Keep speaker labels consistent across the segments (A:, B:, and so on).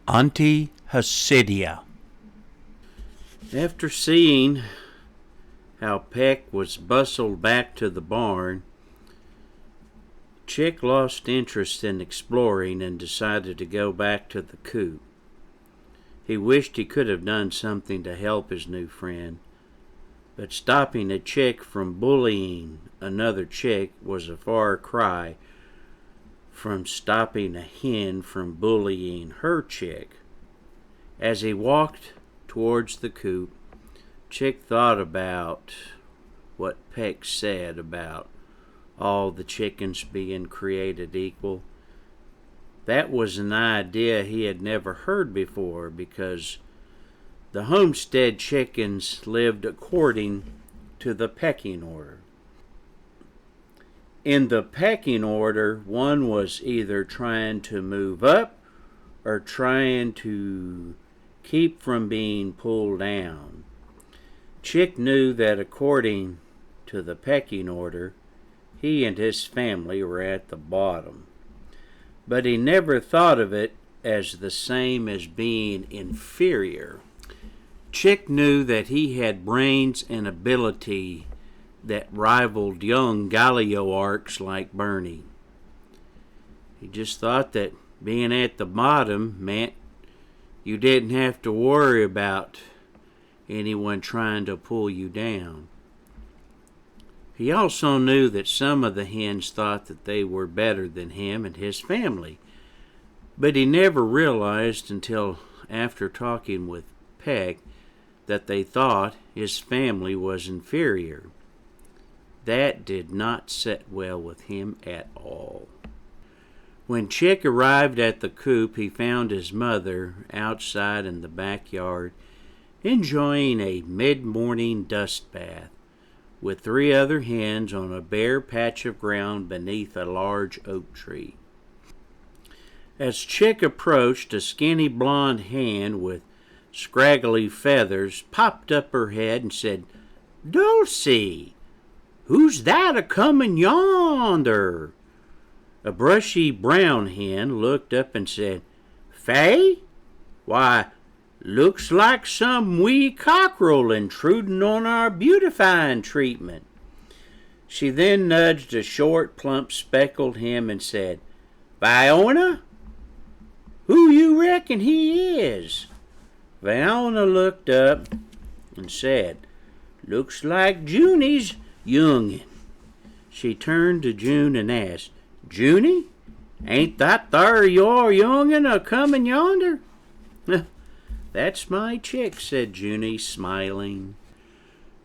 A: Aunty Hysidia.
B: After seeing how Peck was bustled back to the barn, Chick lost interest in exploring and decided to go back to the coop. He wished he could have done something to help his new friend, but stopping a chick from bullying another chick was a far cry from stopping a hen from bullying her chick. As he walked towards the coop, Chick thought about what Peck said about all the chickens being created equal. That was an idea he had never heard before, because the Homestead chickens lived according to the pecking order. In the pecking order, one was either trying to move up or trying to keep from being pulled down. Chick knew that according to the pecking order, he and his family were at the bottom, but he never thought of it as the same as being inferior. Chick knew that he had brains and ability that rivaled young Gallioarks like Bernie. He just thought that being at the bottom meant you didn't have to worry about anyone trying to pull you down. He also knew that some of the hens thought that they were better than him and his family, but he never realized until after talking with Peck that they thought his family was inferior. That did not sit well with him at all. When Chick arrived at the coop, he found his mother outside in the backyard enjoying a mid-morning dust bath with 3 other hens on a bare patch of ground beneath a large oak tree. As Chick approached, a skinny blonde hen with scraggly feathers popped up her head and said, "Dulcie, who's that a-comin' yonder?" A brushy brown hen looked up and said, "Fay? Why, looks like some wee cockerel intrudin' on our beautifying treatment." She then nudged a short, plump, speckled hen and said, "Fiona, who you reckon he is?" Fiona looked up and said, "Looks like Junie's youngin'." She turned to June and asked, "Junie, ain't that thar your youngin' a-comin' yonder?" "That's my chick," said Junie, smiling.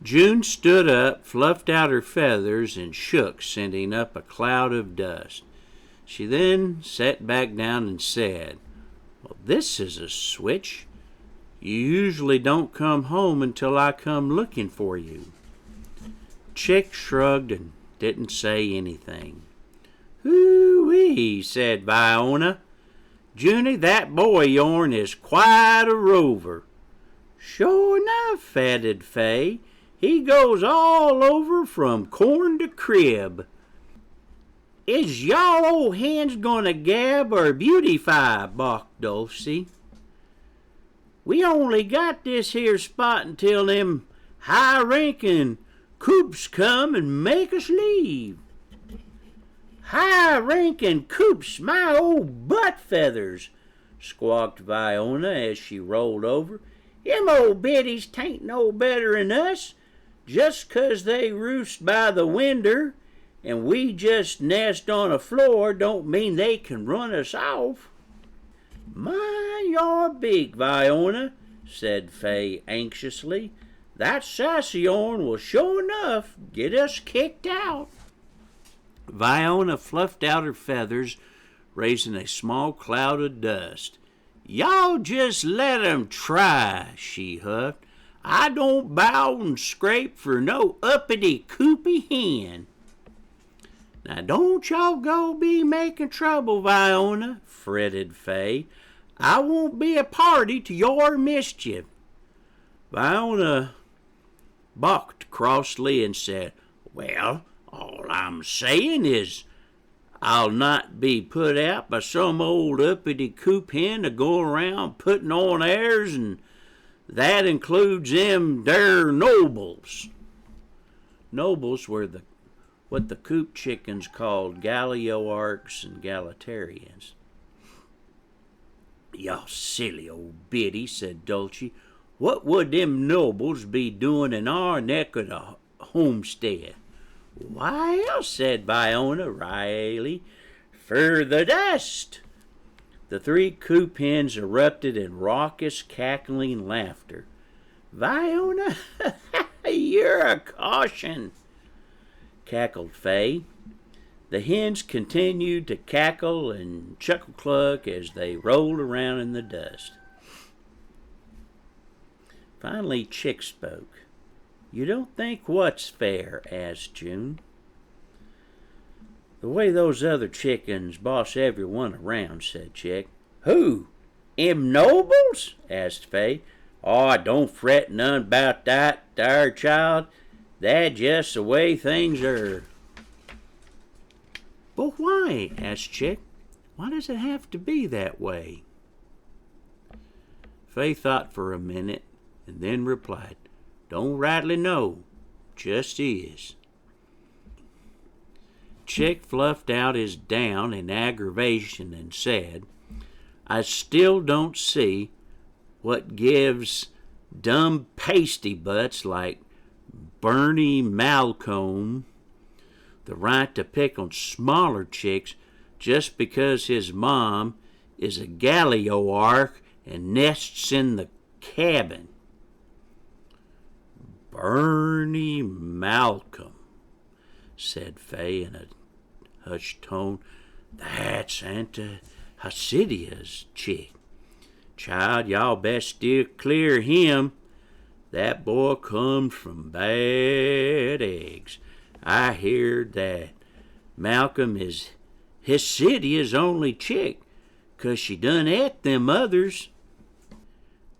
B: June stood up, fluffed out her feathers, and shook, sending up a cloud of dust. She then sat back down and said, "Well, this is a switch. You usually don't come home until I come looking for you." Chick shrugged and didn't say anything. "Hoo-wee," said Fiona. "Junie, that boy yourn is quite a rover." "Sure enough," added Fay. "He goes all over from corn to crib." "Is y'all old hens gonna gab or beautify?" balked Dulcie. "We only got this here spot until them high-ranking coops come and make us leave." "High-ranking coops, my old butt feathers!" squawked Fiona as she rolled over. "Them old biddies tain't no better'n us. Just 'cause they roost by the winder and we just nest on a floor don't mean they can run us off." "My, you're big, Fiona," said Fay anxiously. "That sass of yourn will sure enough get us kicked out." Fiona fluffed out her feathers, raising a small cloud of dust. "Y'all just let 'em try," she huffed. "I don't bow and scrape for no uppity coopy hen." "Now don't y'all go be making trouble, Fiona," fretted Fay. "I won't be a party to your mischief." Fiona balked crossly and said, "Well, all I'm saying is I'll not be put out by some old uppity coop hen to go around putting on airs, and that includes them der nobles. Nobles were what the coop chickens called Gallioarchs and Galitarians. Y'all silly old biddy, said Dulcie. What would them nobles be doing in our neck of the homestead? Why else, said Viona wryly, for the dust. The three coop hens erupted in raucous, cackling laughter. Viona, you're a caution, cackled Fay. The hens continued to cackle and chuckle-cluck as they rolled around in the dust. Finally, Chick spoke. You don't think what's fair? Asked June. The way those other chickens boss everyone around, said Chick. Who? Em nobles? Asked Fay. Oh, don't fret none about that, there, child. That's just the way things are. But why? Asked Chick. Why does it have to be that way? Fay thought for a minute and then replied, Don't rightly know, just is. Chick fluffed out his down in aggravation and said, I still don't see what gives dumb pasty butts like Bernie Malcolm the right to pick on smaller chicks just because his mom is a Gallioarch and nests in the cabin. Bernie Malcolm, said Fay in a hushed tone. That's Aunty Hysidia's chick. Child, y'all best steer clear of him. That boy comes from bad eggs. I heard that Malcolm is Hysidia's only chick, 'cause she done ate them others.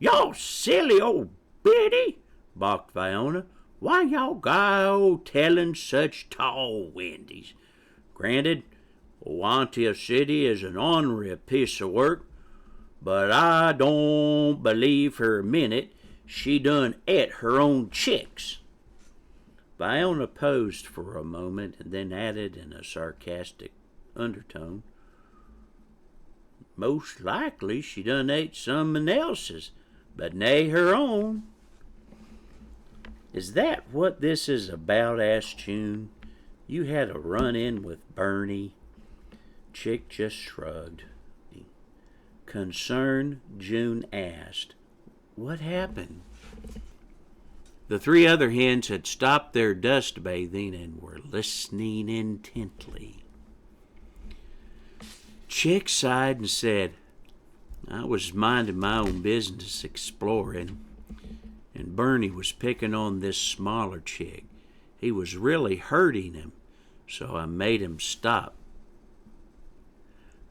B: Y'all silly old biddy, balked Viona. Why y'all go telling such tall windies? Granted, Aunty Hysidia is an ornery piece of work, but I don't believe for a minute she done ate her own chicks. Viona posed for a moment and then added in a sarcastic undertone, Most likely she done ate someone else's, but nae her own. Is that what this is about? Asked June. You had a run-in with Bernie? Chick just shrugged. Concerned, June asked, What happened? The three other hens had stopped their dust bathing and were listening intently. Chick sighed and said, I was minding my own business exploring, and Bernie was picking on this smaller chick. He was really hurting him, so I made him stop.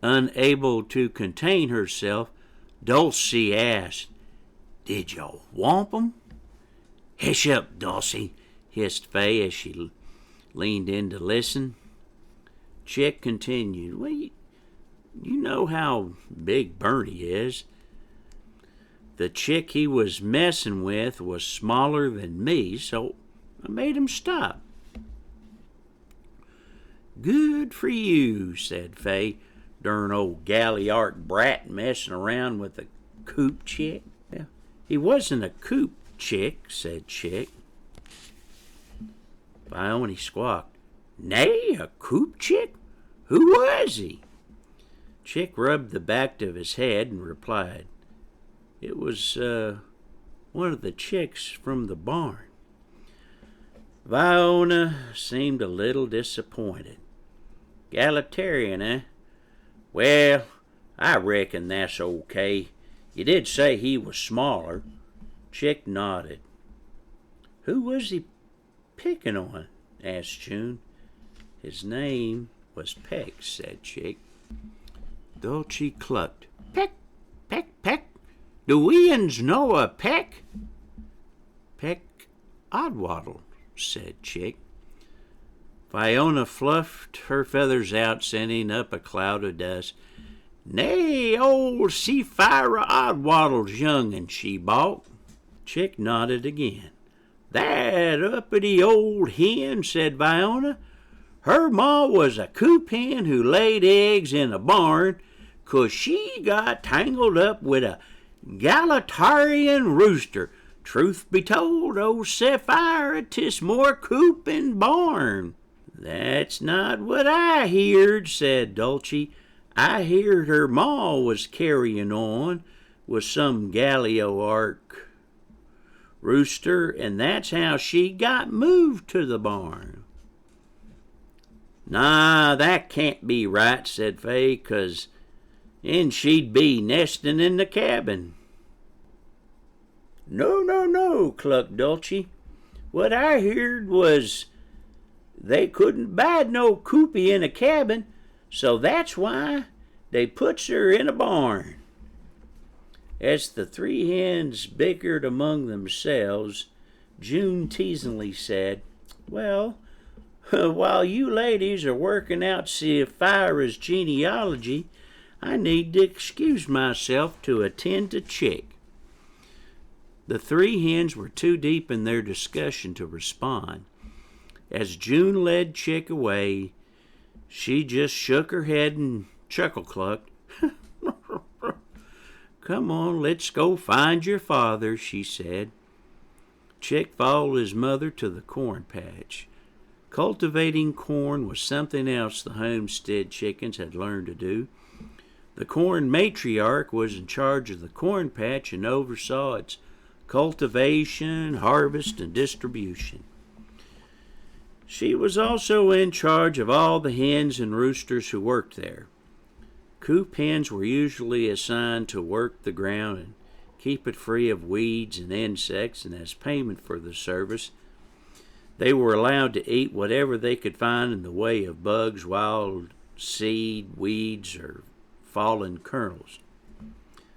B: Unable to contain herself, Dulcie asked, Did y'all whomp 'em? Hush up, Dulcie, hissed Fay as she leaned in to listen. Chick continued, Well, you know how big Bernie is. The chick he was messing with was smaller than me, so I made him stop. Good for you, said Fay. Darn old Gallioarch brat messing around with a coop chick. Yeah, he wasn't a coop chick, said Chick. Viona squawked, Nay, a coop chick? Who was he? Chick rubbed the back of his head and replied, It was one of the chicks from the barn. Viona seemed a little disappointed. Galitarian, eh? Well, I reckon that's okay. You did say he was smaller. Chick nodded. Who was he picking on? Asked June. His name was Peck, said Chick. Dulcie clucked. Peck, Peck, Peck. Do we'uns know a Peck? Peck Oddwaddle, said Chick. Fiona fluffed her feathers out, sending up a cloud of dust. "Nay, old Seafire Oddwaddle's young'un," she balked. Chick nodded again. "That uppity old hen," said Fiona. "Her ma was a coop hen who laid eggs in a barn 'cause she got tangled up with a Galatarian rooster. Truth be told, old Sapphire, 'tis more coop and barn." "That's not what I heerd," said Dulcie. "I heerd her ma was carryin' on with some Gallio-ark rooster, and that's how she got moved to the barn." "Nah, that can't be right," said Fay, "'cause then she'd be nestin' in the cabin." No, clucked Dulcie. "What I heerd was they couldn't bide no coopy in a cabin, so that's why they puts her in a barn." As the three hens bickered among themselves, June teasingly said, "Well, while you ladies are working out Sapphira's genealogy, I need to excuse myself to attend to Chick." The three hens were too deep in their discussion to respond. As June led Chick away, she just shook her head and chuckle-clucked. "Come on, let's go find your father," she said. Chick followed his mother to the corn patch. Cultivating corn was something else the Homestead chickens had learned to do. The corn matriarch was in charge of the corn patch and oversaw its cultivation, harvest, and distribution. She was also in charge of all the hens and roosters who worked there. Coop hens were usually assigned to work the ground and keep it free of weeds and insects, and as payment for the service, they were allowed to eat whatever they could find in the way of bugs, wild seed, weeds, or fallen kernels.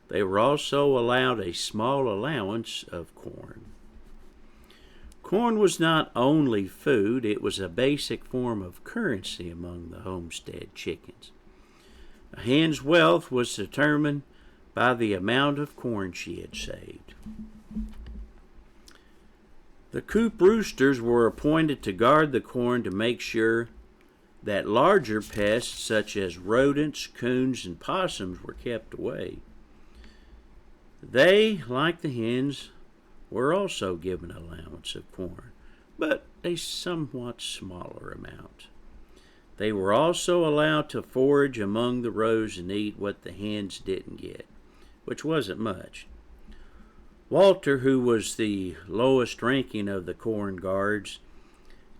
B: They were also allowed a small allowance of corn. Corn was not only food, it was a basic form of currency among the Homestead chickens. A hen's wealth was determined by the amount of corn she had saved. The coop roosters were appointed to guard the corn to make sure that larger pests such as rodents, coons, and possums were kept away. They, like the hens, were also given an allowance of corn, but a somewhat smaller amount. They were also allowed to forage among the rows and eat what the hens didn't get, which wasn't much. Walter, who was the lowest ranking of the corn guards,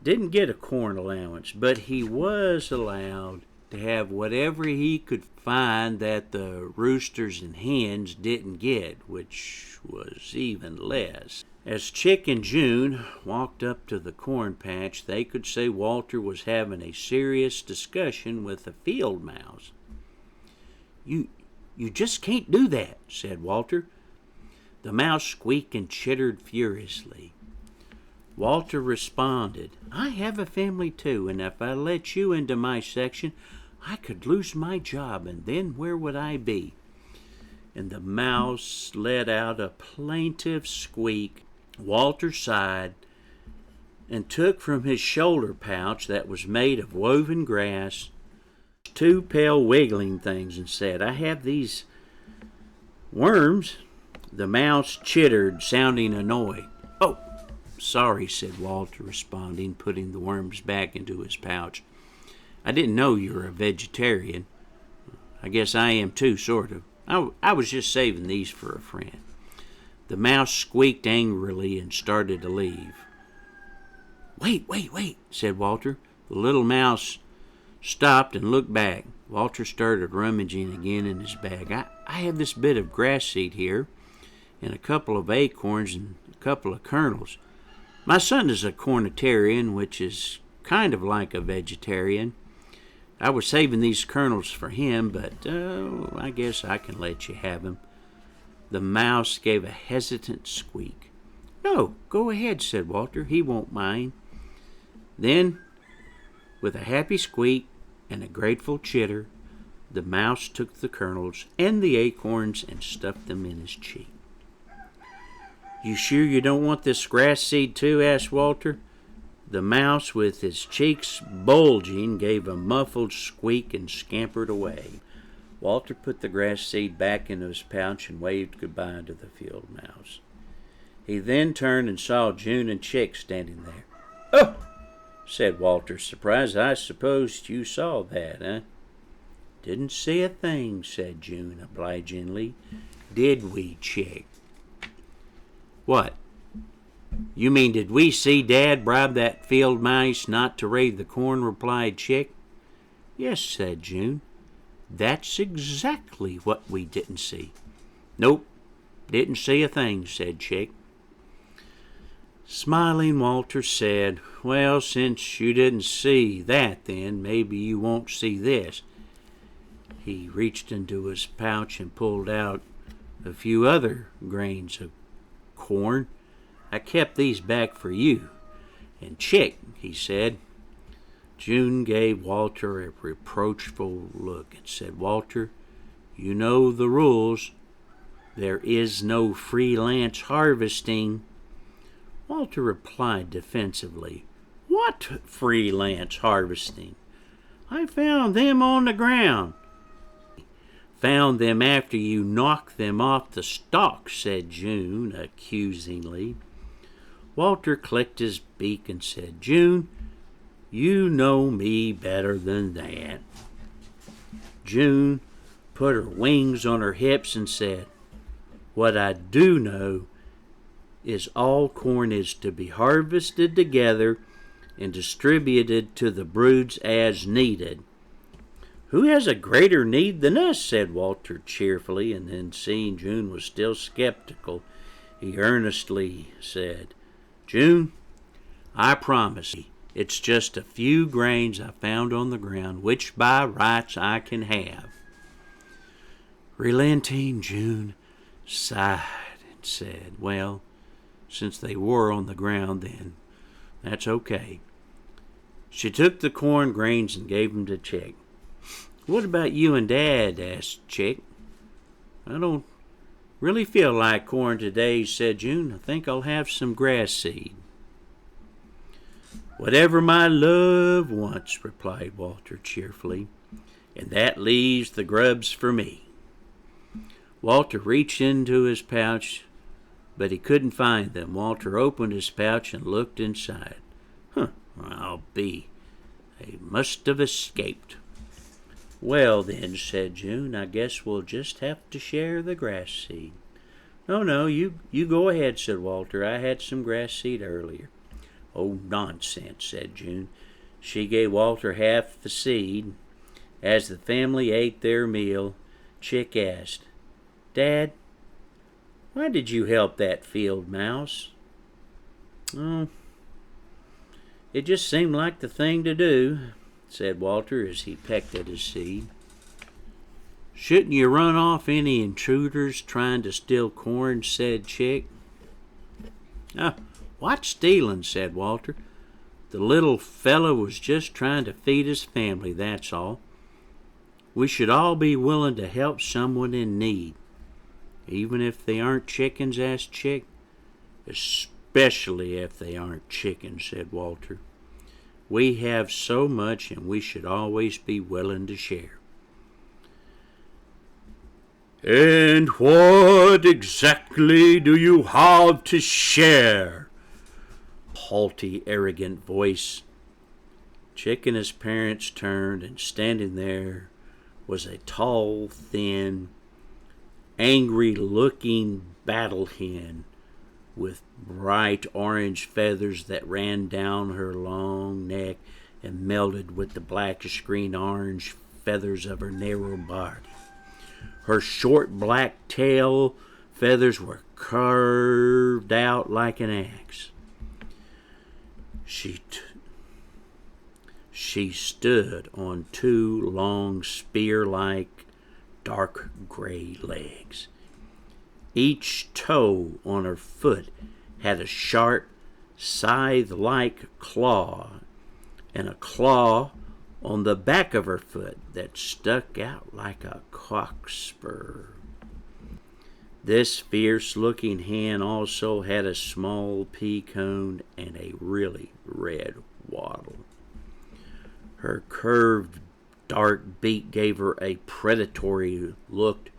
B: didn't get a corn allowance, but he was allowed to have whatever he could find that the roosters and hens didn't get, which was even less. As Chick and June walked up to the corn patch, they could say Walter was having a serious discussion with a field mouse. You just can't do that," said Walter. The mouse squeaked and chittered furiously. Walter responded, "I have a family too, and if I let you into my section, I could lose my job, and then where would I be?" And the mouse let out a plaintive squeak. Walter sighed and took from his shoulder pouch that was made of woven grass 2 pale wiggling things and said, "I have these worms." The mouse chittered, sounding annoyed. "Oh, sorry," said Walter, responding, putting the worms back into his pouch. "I didn't know you were a vegetarian. I guess I am too, sort of. I was just saving these for a friend." The mouse squeaked angrily and started to leave. Wait, said Walter. The little mouse stopped and looked back. Walter started rummaging again in his bag. I have this bit of grass seed here, and a couple of acorns and a couple of kernels. My son is a cornitarian, which is kind of like a vegetarian. I was saving these kernels for him, but I guess I can let you have them." The mouse gave a hesitant squeak. "No, go ahead," said Walter. "He won't mind." Then With a happy squeak and a grateful chitter, the mouse took the kernels and the acorns and stuffed them in his cheek. "You sure you don't want this grass seed too?" asked Walter. The mouse, with his cheeks bulging, gave a muffled squeak and scampered away. Walter put the grass seed back into his pouch and waved goodbye to the field mouse. He then turned and saw June and Chick standing there. "Oh!" said Walter, surprised. "I suppose you saw that, eh?" "Didn't see a thing," said June obligingly. "Did we, Chick?" "What? You mean, did we see Dad bribe that field mice not to raid the corn?" replied Chick. "Yes," said June. "That's exactly what we didn't see." "Nope, didn't see a thing," said Chick. Smiling, Walter said, "Well, since you didn't see that, then maybe you won't see this." He reached into his pouch and pulled out a few other grains of corn. "I kept these back for you. And Chick," he said. June gave Walter a reproachful look and said, "Walter, you know the rules. There is no freelance harvesting." Walter replied defensively, "What freelance harvesting? I found them on the ground." "Found them after you knocked them off the stalk," said June accusingly. Walter clicked his beak and said, "June, you know me better than that." June put her wings on her hips and said, "What I do know is all corn is to be harvested together and distributed to the broods as needed." "Who has a greater need than us?" said Walter cheerfully, and then seeing June was still skeptical, he earnestly said, "June, I promise you, it's just a few grains I found on the ground, which by rights I can have." Relenting, June sighed and said, "Well, since they were on the ground, then that's okay." She took the corn grains and gave them to Chick. "What about you and Dad?" asked Chick. "I don't really feel like corn today," said June. "I think I'll have some grass seed." "Whatever my love wants," replied Walter cheerfully, "and that leaves the grubs for me." Walter reached into his pouch, but he couldn't find them. Walter opened his pouch and looked inside. They must have escaped." "Well then," said June, "I guess we'll just have to share the grass seed." No, you go ahead," said Walter. "I had some grass seed earlier." "Oh, nonsense," said June. She gave Walter half the seed. As the family ate their meal, Chick asked, "Dad, why did you help that field mouse?" "Oh, it just seemed like the thing to do," said Walter as he pecked at his seed. "Shouldn't you run off any intruders trying to steal corn?" said Chick. "What's stealing?" said Walter. "The little fellow was just trying to feed his family, that's all. We should all be willing to help someone in need." "Even if they aren't chickens?" asked Chick. "Especially if they aren't chickens," said Walter. "We have so much, and we should always be willing to share." "And what exactly do you have to share?" Haughty, arrogant voice. Chick and his parents turned, and standing there was a tall, thin, angry-looking battle hen with bright orange feathers that ran down her long neck and melted with the blackish-green orange feathers of her narrow body. Her short black tail feathers were curved out like an axe. She stood on two long spear-like dark gray legs. Each toe on her foot had a sharp, scythe-like claw, and a claw on the back of her foot that stuck out like a cockspur. This fierce-looking hen also had a small pea cone and a really red wattle. Her curved, dark beak gave her a predatory look,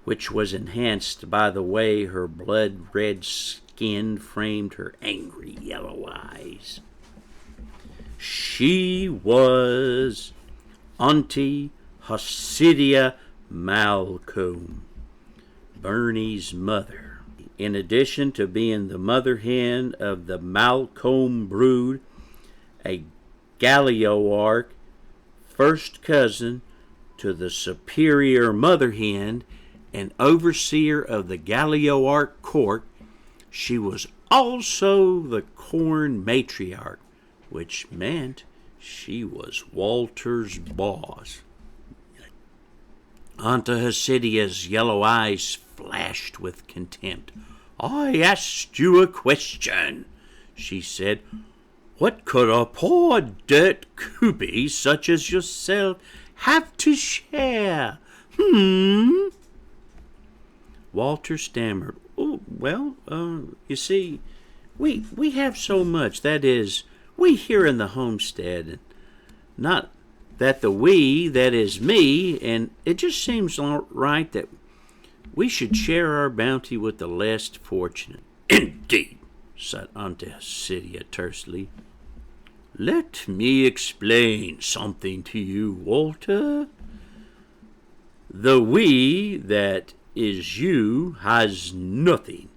B: which was enhanced by the way her blood-red skin framed her angry yellow eyes. She was Aunty Hysidia Malcolm, Bernie's mother. In addition to being the mother hen of the Malcolm brood, a Galliarch, first cousin to the superior mother hen and overseer of the Galliarch court, she was also the corn matriarch, which meant she was Walter's boss. Aunty Hysidia's yellow eyes flashed with contempt. "I asked you a question," she said. "What could a poor dirt coopie such as yourself have to share?" Walter stammered. "Oh, well, you see, we have so much. That is, we here in the homestead, and not that the we, that is me, and it just seems right that we should share our bounty with the less fortunate." "Indeed," said Aunty Hysidia tersely. "Let me explain something to you, Walter. The we that is you has nothing,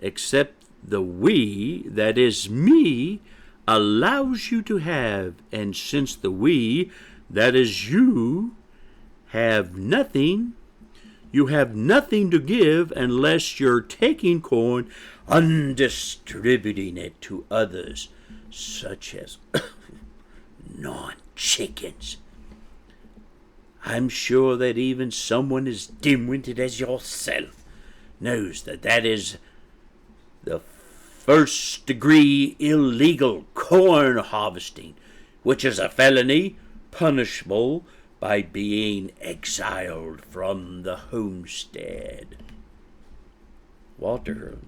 B: except the we that is me allows you to have, and since the we that is you have nothing, you have nothing to give unless you're taking corn and distributing it to others, such as non-chickens. I'm sure that even someone as dim-witted as yourself knows that that is the first-degree illegal corn harvesting, which is a felony punishable by being exiled from the homestead." Walter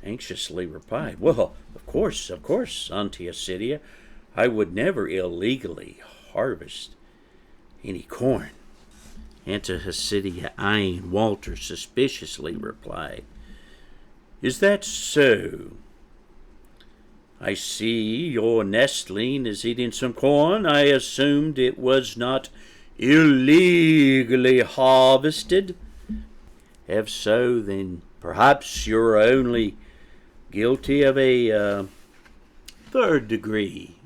B: anxiously replied, "Well, of course, Aunty Hysidia. I would never illegally harvest any corn." Aunty Hysidia, eyeing Walter suspiciously, replied, "Is that so? I see your nestling is eating some corn. I assumed it was not illegally harvested. If so, then perhaps you're only guilty of a third-degree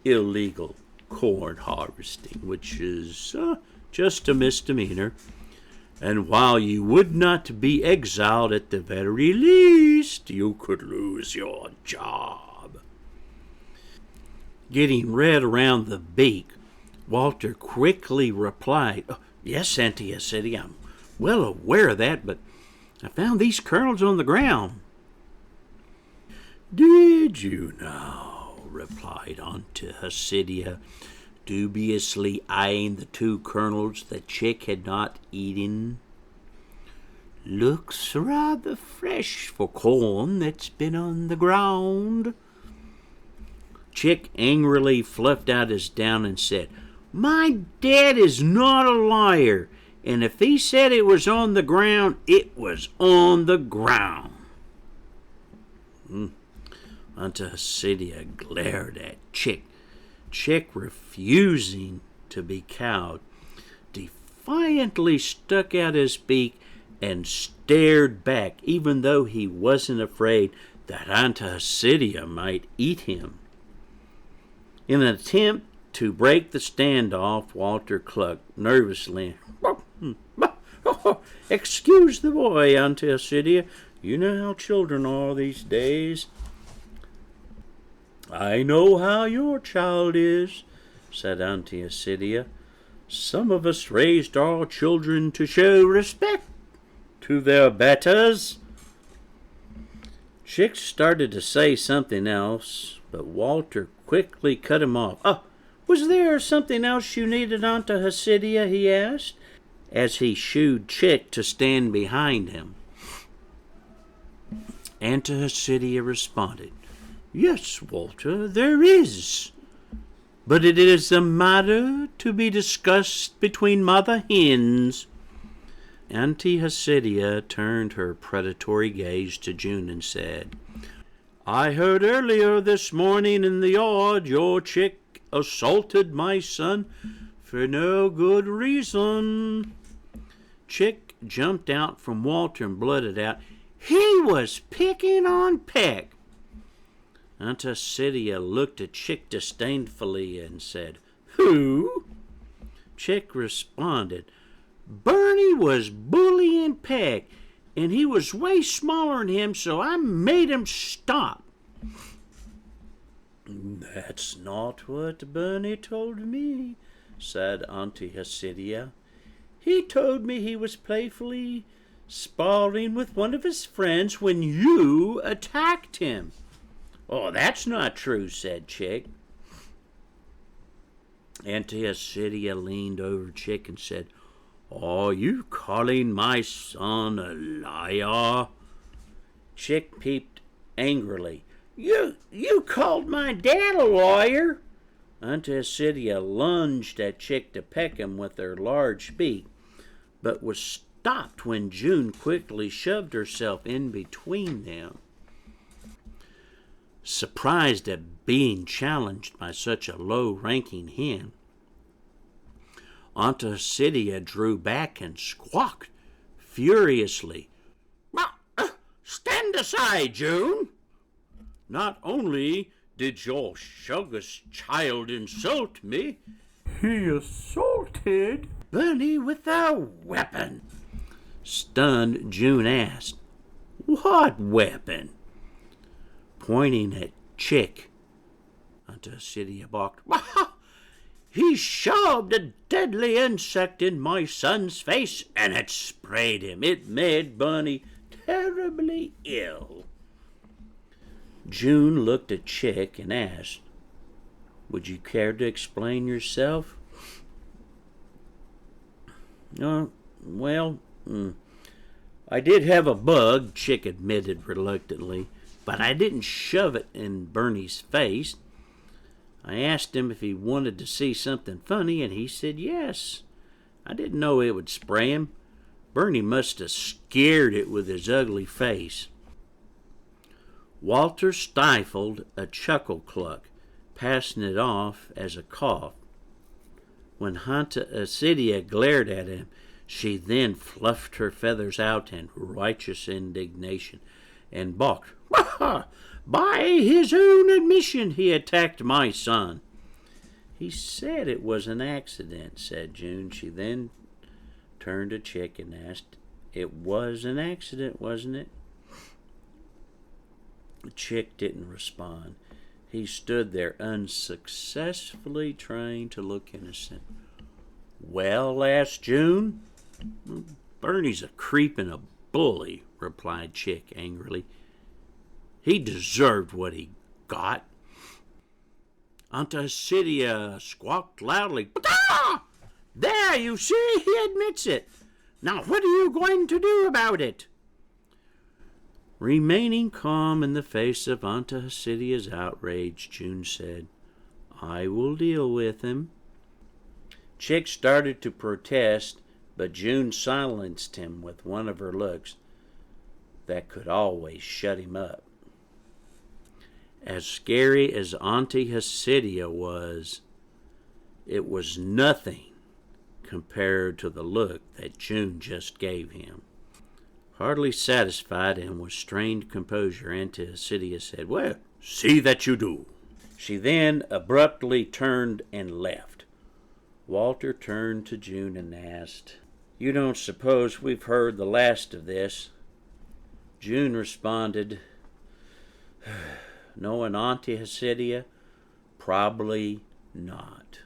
B: illegal corn harvesting, which is just a misdemeanor. And while you would not be exiled, at the very least, you could lose your job." Getting red around the beak, Walter quickly replied, "Yes, Aunty Hysidia, I'm well aware of that, but I found these kernels on the ground." "Did you now?" replied Aunty Hysidia, dubiously eyeing the two kernels the chick had not eaten. "Looks rather fresh for corn that's been on the ground." Chick angrily fluffed out his down and said, "My dad is not a liar, and if he said it was on the ground, it was on the ground." Aunty Hysidia glared at Chick. Chick, refusing to be cowed, defiantly stuck out his beak and stared back, even though he wasn't afraid that Aunty Hysidia might eat him. In an attempt to break the standoff, Walter clucked nervously, "Excuse the boy, Aunty Hysidia. You know how children are these days." "I know how your child is," said Aunty Hysidia. "Some of us raised our children to show respect to their betters." Chick started to say something else, but Walter quickly cut him off. "Oh, was there something else you needed, Aunty Hysidia?" he asked, as he shooed Chick to stand behind him. Aunty Hysidia responded, "Yes, Walter, there is. But it is a matter to be discussed between mother hens." Aunty Hysidia turned her predatory gaze to June and said, "I heard earlier this morning in the yard your chick assaulted my son for no good reason." Chick jumped out from Walter and blurted out, "He was picking on Peck." Aunty Hysidia looked at Chick disdainfully and said, "Who?" Chick responded, "Bernie was bullying Peck, and he was way smaller than him, so I made him stop." "That's not what Bernie told me," said Aunty Hysidia. "He told me he was playfully sparring with one of his friends when you attacked him." "Oh, that's not true," said Chick. Aunty Hysidia leaned over Chick and said, "Are you calling my son a liar?" Chick peeped angrily. You called my dad a lawyer." Aunty Hysidia lunged at Chick to peck him with her large beak, but was stopped when June quickly shoved herself in between them. Surprised at being challenged by such a low-ranking hen, Aunty Hysidia drew back and squawked furiously, "Stand aside, June! Not only did your youngest child insult me, he assaulted Bernie with a weapon." Stunned, June asked, "What weapon?" Pointing at Chick, Aunty Hysidia barked, "He shoved a deadly insect in my son's face, and it sprayed him. It made Bernie terribly ill." June looked at Chick and asked, "Would you care to explain yourself?" Well, I did have a bug," Chick admitted reluctantly, "but I didn't shove it in Bernie's face. I asked him if he wanted to see something funny, and he said yes. I didn't know it would spray him. Bernie must have scared it with his ugly face." Walter stifled a chuckle cluck, passing it off as a cough. When Aunty Hysidia glared at him, she then fluffed her feathers out in righteous indignation and balked. "By his own admission, he attacked my son." "He said it was an accident," said June. She then turned to Chick and asked, "It was an accident, wasn't it?" Chick didn't respond. He stood there unsuccessfully trying to look innocent. "Well?" asked June. "Bernie's a creep and a bully," replied Chick angrily. "He deserved what he got." Aunty Hysidia squawked loudly, "There, you see, he admits it. Now what are you going to do about it?" Remaining calm in the face of Aunty Hysidia's outrage, June said, "I will deal with him." Chick started to protest, but June silenced him with one of her looks that could always shut him up. As scary as Aunty Hysidia was, it was nothing compared to the look that June just gave him. Hardly satisfied and with strained composure, Aunty Hysidia said, "Well, see that you do." She then abruptly turned and left. Walter turned to June and asked, "You don't suppose we've heard the last of this?" June responded, "Knowing Aunty Hysidia, probably not."